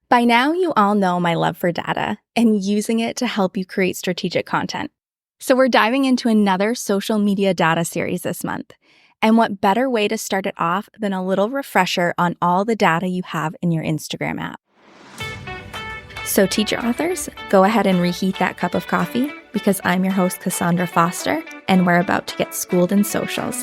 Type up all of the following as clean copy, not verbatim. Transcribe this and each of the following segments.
By now, you all know my love for data and using it to help you create strategic content. So we're diving into another social media data series this month. And what better way to start it off than a little refresher on all the data you have in your Instagram app. So teacher authors, go ahead and reheat that cup of coffee because I'm your host, Cassandra Foster, and we're about to get schooled in socials.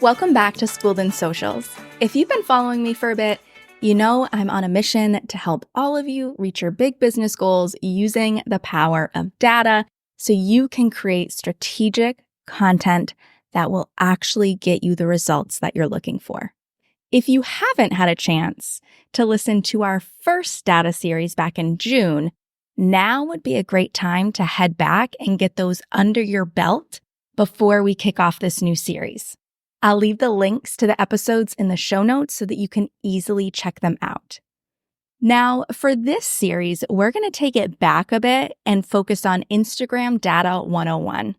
Welcome back to Schooled in Socials. If you've been following me for a bit, you know I'm on a mission to help all of you reach your big business goals using the power of data so you can create strategic content that will actually get you the results that you're looking for. If you haven't had a chance to listen to our first data series back in June, now would be a great time to head back and get those under your belt before we kick off this new series. I'll leave the links to the episodes in the show notes so that you can easily check them out. Now, for this series, we're going to take it back a bit and focus on Instagram Data 101,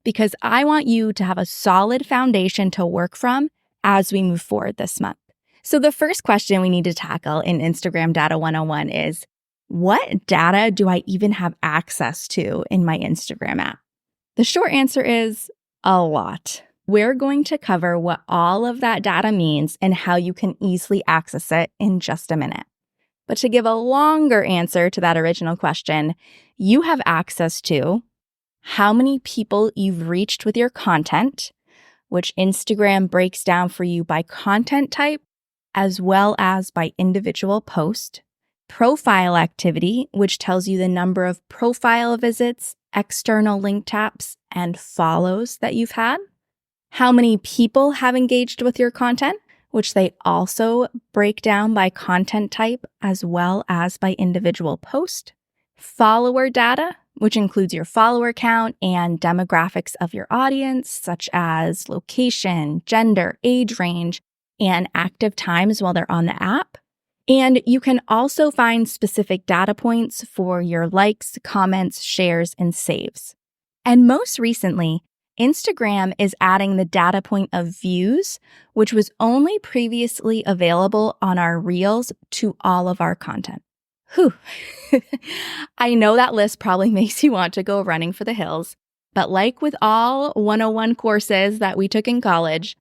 because I want you to have a solid foundation to work from as we move forward this month. So the first question we need to tackle in Instagram Data 101 is, what data do I even have access to in my Instagram app? The short answer is a lot. We're going to cover what all of that data means and how you can easily access it in just a minute. But to give a longer answer to that original question, you have access to how many people you've reached with your content, which Instagram breaks down for you by content type, as well as by individual post, profile activity, which tells you the number of profile visits, external link taps, and follows that you've had, how many people have engaged with your content, which they also break down by content type as well as by individual post, follower data, which includes your follower count and demographics of your audience, such as location, gender, age range, and active times while they're on the app. And you can also find specific data points for your likes, comments, shares, and saves. And most recently, Instagram is adding the data point of views, which was only previously available on our Reels, to all of our content. Whew. I know that list probably makes you want to go running for the hills, but like with all 101 courses that we took in college,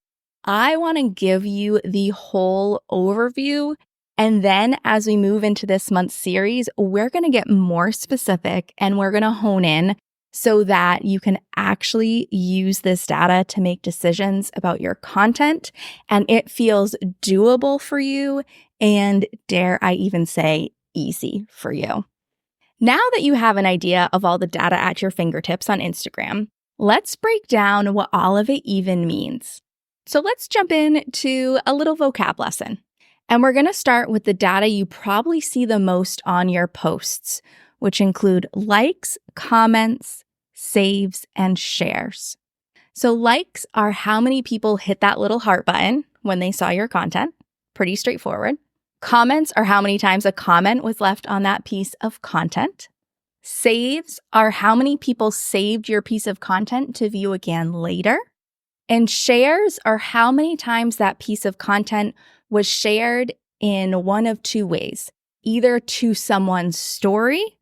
I want to give you the whole overview. And then as we move into this month's series, we're going to get more specific and we're going to hone in so that you can actually use this data to make decisions about your content and it feels doable for you and, dare I even say, easy for you. Now that you have an idea of all the data at your fingertips on Instagram, let's break down what all of it even means. So let's jump into a little vocab lesson. And we're going to start with the data you probably see the most on your posts, which include likes, comments, saves, and shares. So likes are how many people hit that little heart button when they saw your content. Pretty straightforward. Comments are how many times a comment was left on that piece of content. Saves are how many people saved your piece of content to view again later. And shares are how many times that piece of content was shared in one of two ways, either to someone's story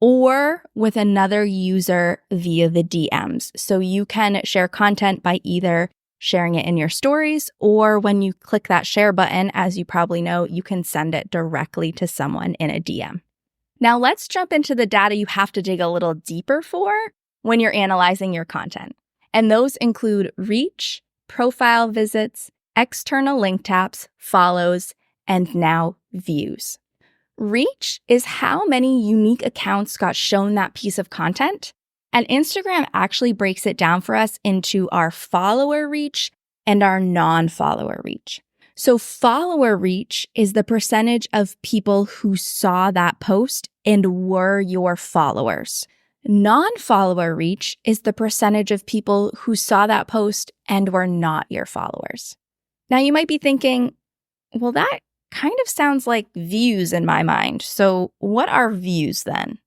or with another user via the DMs. So you can share content by either sharing it in your stories, or when you click that share button, as you probably know, you can send it directly to someone in a DM. Now let's jump into the data you have to dig a little deeper for when you're analyzing your content. And those include reach, profile visits, external link taps, follows, and now views. Reach is how many unique accounts got shown that piece of content. And Instagram actually breaks it down for us into our follower reach and our non-follower reach. So follower reach is the percentage of people who saw that post and were your followers. Non-follower reach is the percentage of people who saw that post and were not your followers. Now you might be thinking, well, that kind of sounds like views in my mind. So what are views then?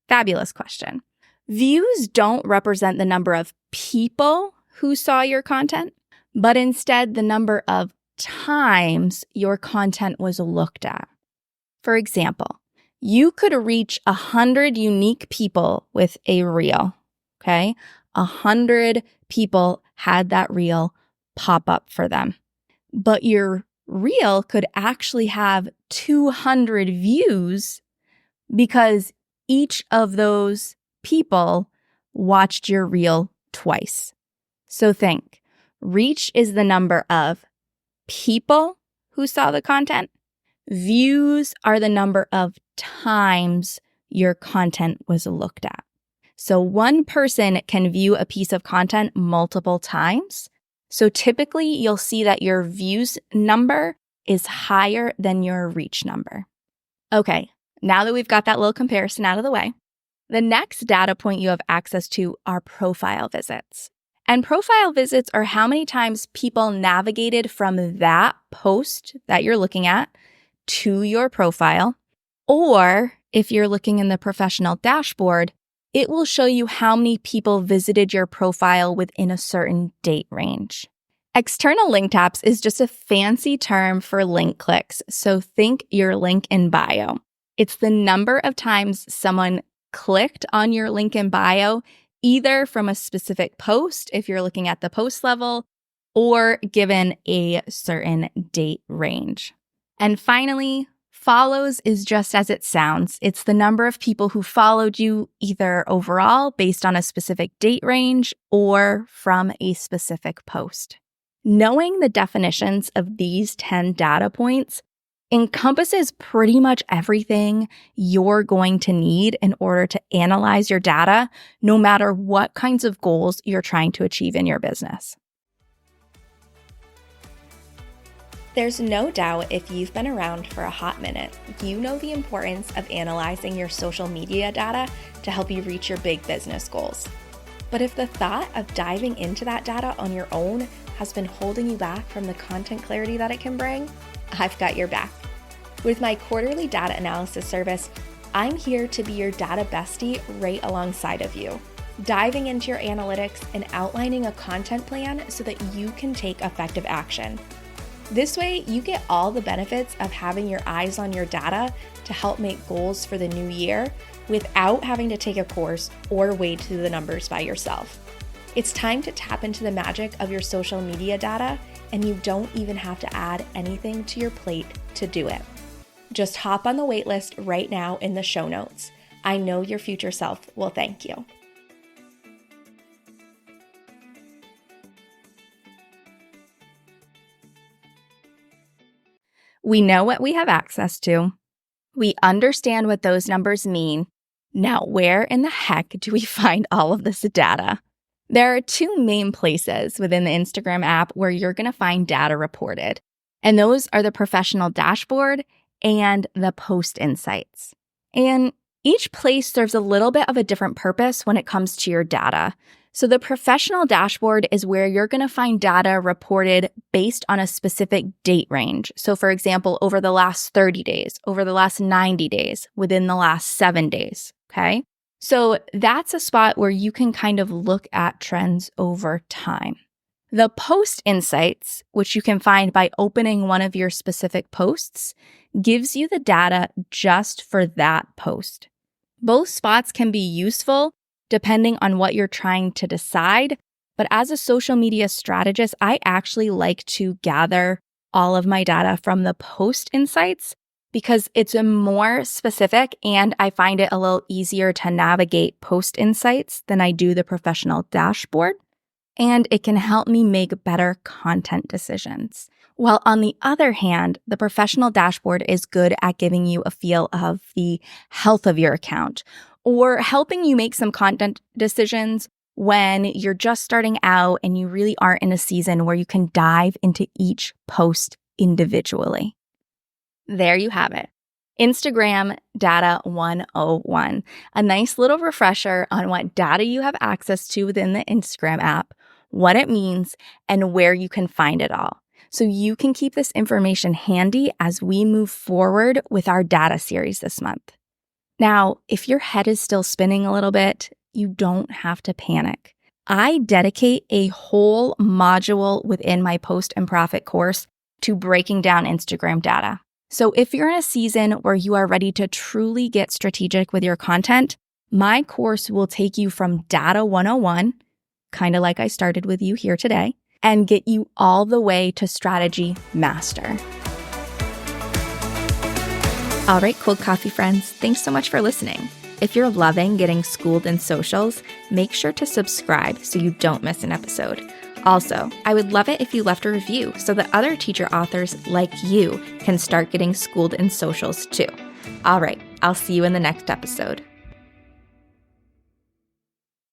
Fabulous question. Views don't represent the number of people who saw your content, but instead the number of times your content was looked at. For example, you could reach 100 unique people with a reel, okay? 100 people had that reel pop up for them. But your reel could actually have 200 views because each of those people watched your reel twice. So think, reach is the number of people who saw the content. Views are the number of times your content was looked at. So one person can view a piece of content multiple times. So typically you'll see that your views number is higher than your reach number. Okay, now that we've got that little comparison out of the way, the next data point you have access to are profile visits. And profile visits are how many times people navigated from that post that you're looking at to your profile. Or if you're looking in the professional dashboard, it will show you how many people visited your profile within a certain date range. External link taps is just a fancy term for link clicks, so think your link in bio. It's the number of times someone clicked on your link in bio, either from a specific post, if you're looking at the post level, or given a certain date range. And finally, follows is just as it sounds. It's the number of people who followed you either overall based on a specific date range or from a specific post. Knowing the definitions of these 10 data points encompasses pretty much everything you're going to need in order to analyze your data, no matter what kinds of goals you're trying to achieve in your business. There's no doubt if you've been around for a hot minute, you know the importance of analyzing your social media data to help you reach your big business goals. But if the thought of diving into that data on your own has been holding you back from the content clarity that it can bring, I've got your back. With my quarterly data analysis service, I'm here to be your data bestie right alongside of you, diving into your analytics and outlining a content plan so that you can take effective action. This way, you get all the benefits of having your eyes on your data to help make goals for the new year without having to take a course or wade through the numbers by yourself. It's time to tap into the magic of your social media data, and you don't even have to add anything to your plate to do it. Just hop on the waitlist right now in the show notes. I know your future self will thank you. We know what we have access to. We understand what those numbers mean. Now, where in the heck do we find all of this data? There are two main places within the Instagram app where you're going to find data reported, and those are the professional dashboard and the post insights. And each place serves a little bit of a different purpose when it comes to your data. So the professional dashboard is where you're going to find data reported based on a specific date range. So for example, over the last 30 days, over the last 90 days, within the last 7 days, okay? So that's a spot where you can kind of look at trends over time. The post insights, which you can find by opening one of your specific posts, gives you the data just for that post. Both spots can be useful depending on what you're trying to decide. But as a social media strategist, I actually like to gather all of my data from the post insights because it's a more specific and I find it a little easier to navigate post insights than I do the professional dashboard. And it can help me make better content decisions. While on the other hand, the professional dashboard is good at giving you a feel of the health of your account or helping you make some content decisions when you're just starting out and you really aren't in a season where you can dive into each post individually. There you have it. Instagram Data 101, a nice little refresher on what data you have access to within the Instagram app, what it means, and where you can find it all. So you can keep this information handy as we move forward with our data series this month. Now, if your head is still spinning a little bit, you don't have to panic. I dedicate a whole module within my Post and Profit course to breaking down Instagram data. So if you're in a season where you are ready to truly get strategic with your content, my course will take you from Data 101, kind of like I started with you here today, and get you all the way to Strategy Master. All right, cold coffee friends, thanks so much for listening. If you're loving getting schooled in socials, make sure to subscribe so you don't miss an episode. Also, I would love it if you left a review so that other teacher authors like you can start getting schooled in socials too. All right, I'll see you in the next episode.